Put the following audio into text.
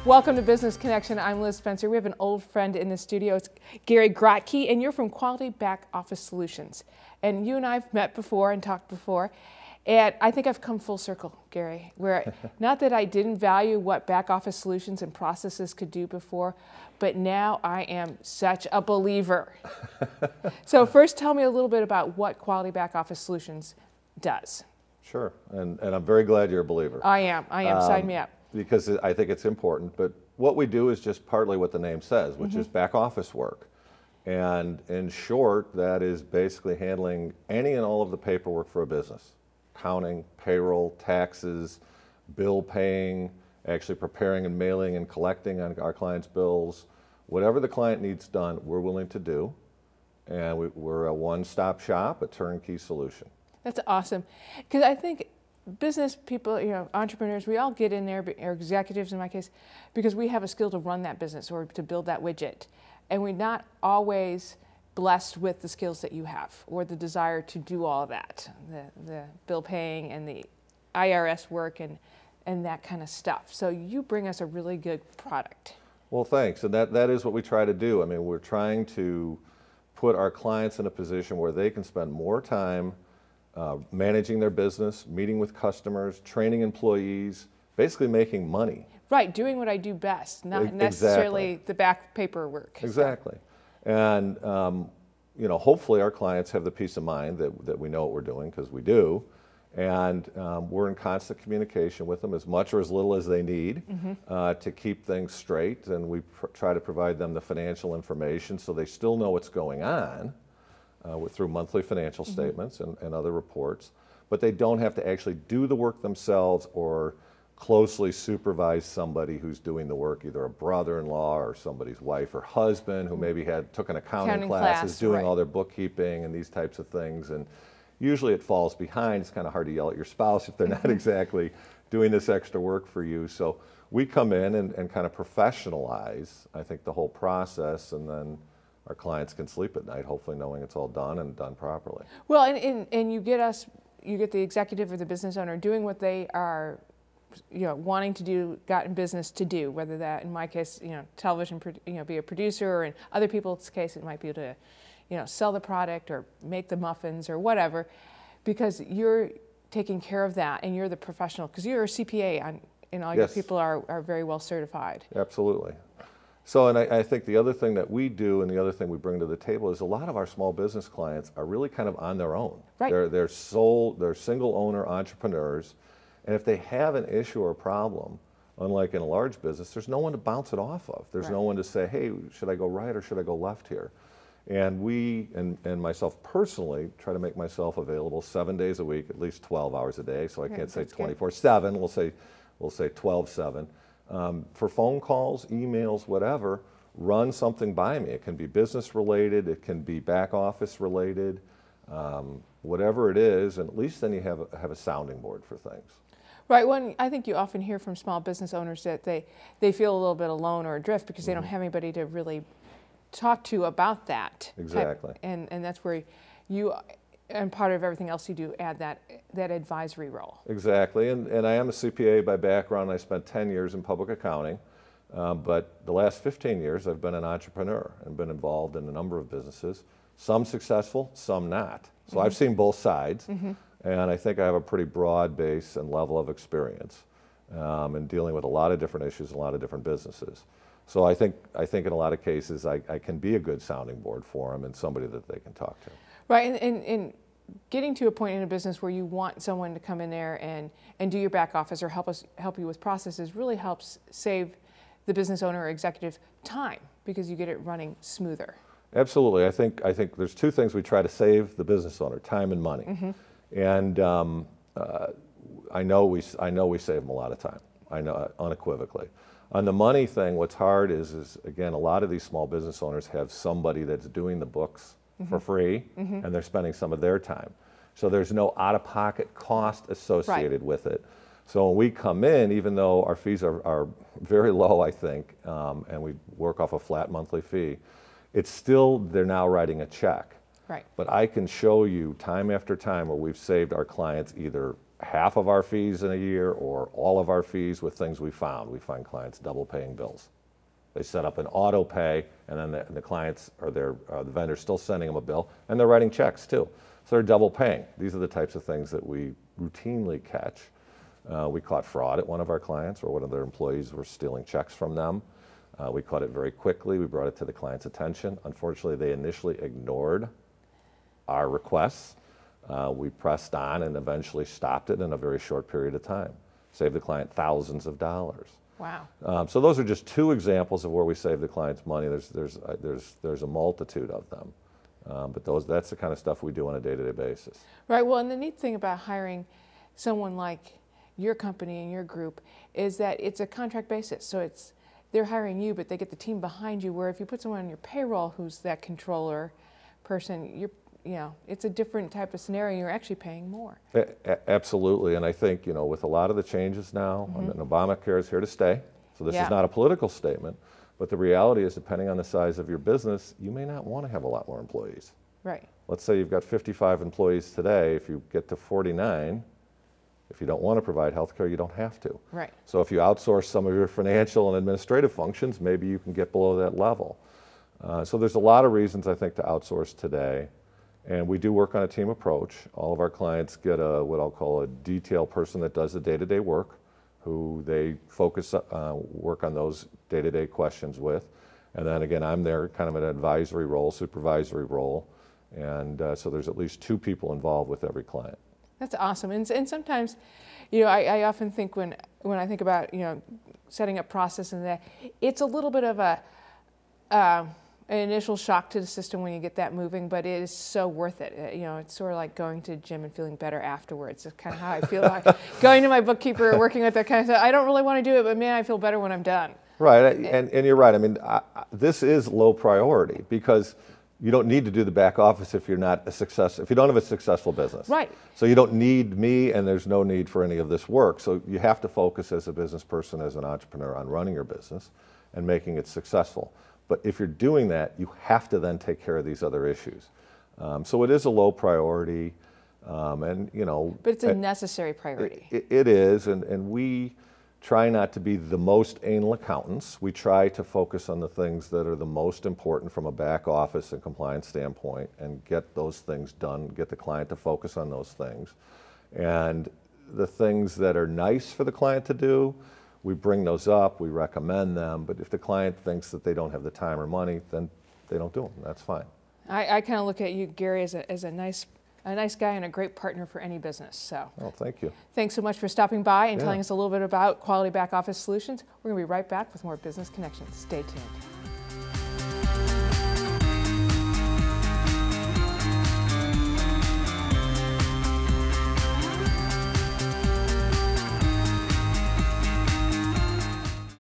Welcome to Business Connection. I'm Liz Spencer. We have an old friend in the studio. It's Gary Grotke, and you're from Quality Back Office Solutions. And you and I have met before and talked before, and I think I've come full circle, Gary, where not that I didn't value what back office solutions and processes could do before, but now I am such a believer. So first tell me a little bit about what Quality Back Office Solutions does. Sure, and I'm very glad you're a believer. I am, sign me up. Because I think it's important, but what we do is just partly what the name says, which is back office work. And in short, that is basically handling any and all of the paperwork for a business. Accounting, payroll, taxes, bill paying, actually preparing and mailing and collecting on our clients' bills. Whatever the client needs done, we're willing to do. And we're a one-stop shop, a turnkey solution. That's awesome. Because I think business people, entrepreneurs, we all get in there, or executives in my case, because we have a skill to run that business or to build that widget. And we're not always blessed with the skills that you have or the desire to do all of that, the bill paying and the IRS work and that kind of stuff. So you bring us a really good product. Well, thanks. And that is what we try to do. I mean, we're trying to put our clients in a position where they can spend more time managing their business, meeting with customers, training employees, basically making money. Right, doing what I do best, not necessarily the back paperwork. Exactly. And hopefully our clients have the peace of mind that we know what we're doing, because we do. And we're in constant communication with them, as much or as little as they need, to keep things straight. And we try to provide them the financial information so they still know what's going on. Through monthly financial statements and other reports, but they don't have to actually do the work themselves or closely supervise somebody who's doing the work, either a brother-in-law or somebody's wife or husband who maybe took an accounting class, is doing all their bookkeeping and these types of things. And usually it falls behind. It's kind of hard to yell at your spouse if they're not exactly doing this extra work for you. So we come in and kind of professionalize, I think, the whole process, and then our clients can sleep at night, hopefully knowing it's all done and done properly. Well, and you get the executive or the business owner doing what they are, wanting to do, got in business to do, whether that, in my case, television, be a producer, or in other people's case, it might be to, sell the product or make the muffins or whatever, because you're taking care of that and you're the professional, because you're a CPA and all your people are very well certified. Absolutely. So, and I think the other thing that we do and the other thing we bring to the table is a lot of our small business clients are really kind of on their own. Right. They're single owner entrepreneurs, and if they have an issue or problem, unlike in a large business, there's no one to bounce it off of. There's no one to say, hey, should I go right or should I go left here? And we, and myself personally, try to make myself available 7 days a week, at least 12 hours a day, so I can't say 24/7, we'll say 12/7. For phone calls, emails, whatever, run something by me. It can be business related, it can be back office related, whatever it is, and at least then you have a sounding board for things. Right. Well, I think you often hear from small business owners that they feel a little bit alone or adrift because they don't have anybody to really talk to about that. Exactly. And that's where you, and part of everything else you do, add that advisory role. Exactly, and I am a CPA by background. I spent 10 years in public accounting, but the last 15 years I've been an entrepreneur and been involved in a number of businesses, some successful, some not. So I've seen both sides, and I think I have a pretty broad base and level of experience in dealing with a lot of different issues, a lot of different businesses. So I think in a lot of cases I can be a good sounding board for them and somebody that they can talk to. Right, and getting to a point in a business where you want someone to come in there and do your back office or help you with processes really helps save the business owner or executive time, because you get it running smoother. Absolutely. I think there's two things we try to save the business owner: time and money. And I know we save them a lot of time. I know, unequivocally. On the money thing, what's hard is again, a lot of these small business owners have somebody that's doing the books for free, and they're spending some of their time. So there's no out-of-pocket cost associated with it. So when we come in, even though our fees are very low, I think, and we work off a flat monthly fee, it's still, they're now writing a check. Right. But I can show you time after time where we've saved our clients either half of our fees in a year or all of our fees with things we found. We find clients double paying bills. They set up an auto pay, and then the clients or the vendor's still sending them a bill, and they're writing checks too. So they're double paying. These are the types of things that we routinely catch. We caught fraud at one of our clients where one of their employees were stealing checks from them. We caught it very quickly. We brought it to the client's attention. Unfortunately, they initially ignored our requests. We pressed on and eventually stopped it in a very short period of time. Saved the client thousands of dollars. Wow. So those are just two examples of where we save the client's money. There's a multitude of them. But that's the kind of stuff we do on a day-to-day basis. Right. Well, and the neat thing about hiring someone like your company and your group is that it's a contract basis. So they're hiring you, but they get the team behind you, where if you put someone on your payroll who's that controller person, it's a different type of scenario. You're actually paying more. Absolutely, and I think, with a lot of the changes now, and Obamacare is here to stay, so this is not a political statement, but the reality is, depending on the size of your business, you may not want to have a lot more employees. Right. Let's say you've got 55 employees today. If you get to 49, if you don't want to provide health care, you don't have to. Right. So if you outsource some of your financial and administrative functions, maybe you can get below that level. So there's a lot of reasons, I think, to outsource today. And we do work on a team approach. All of our clients get what I'll call a detail person that does the day-to-day work, who they work on those day-to-day questions with. And then again, I'm there kind of an advisory role, supervisory role. And so there's at least 2 people involved with every client. That's awesome. And sometimes, I often think when I think about, setting up process and that, it's a little bit of an initial shock to the system when you get that moving, but it is so worth it. It's sort of like going to the gym and feeling better afterwards. It's kind of how I feel like going to my bookkeeper, working with that kind of stuff. I don't really want to do it, but man, I feel better when I'm done. Right, and you're right. I mean, this is low priority because you don't need to do the back office if you're not if you don't have a successful business. Right. So you don't need me, and there's no need for any of this work. So you have to focus as a business person, as an entrepreneur, on running your business and making it successful. But if you're doing that, you have to then take care of these other issues. So it is a low priority, and But it's a necessary priority. It is, and we try not to be the most anal accountants. We try to focus on the things that are the most important from a back office and compliance standpoint, and get those things done. Get the client to focus on those things, and the things that are nice for the client to do, we bring those up, we recommend them, but if the client thinks that they don't have the time or money, then they don't do them. That's fine. I kind of look at you, Gary, as a nice guy and a great partner for any business. So, oh, thank you. Thanks so much for stopping by and telling us a little bit about Quality Back Office Solutions. We're going to be right back with more Business Connections. Stay tuned.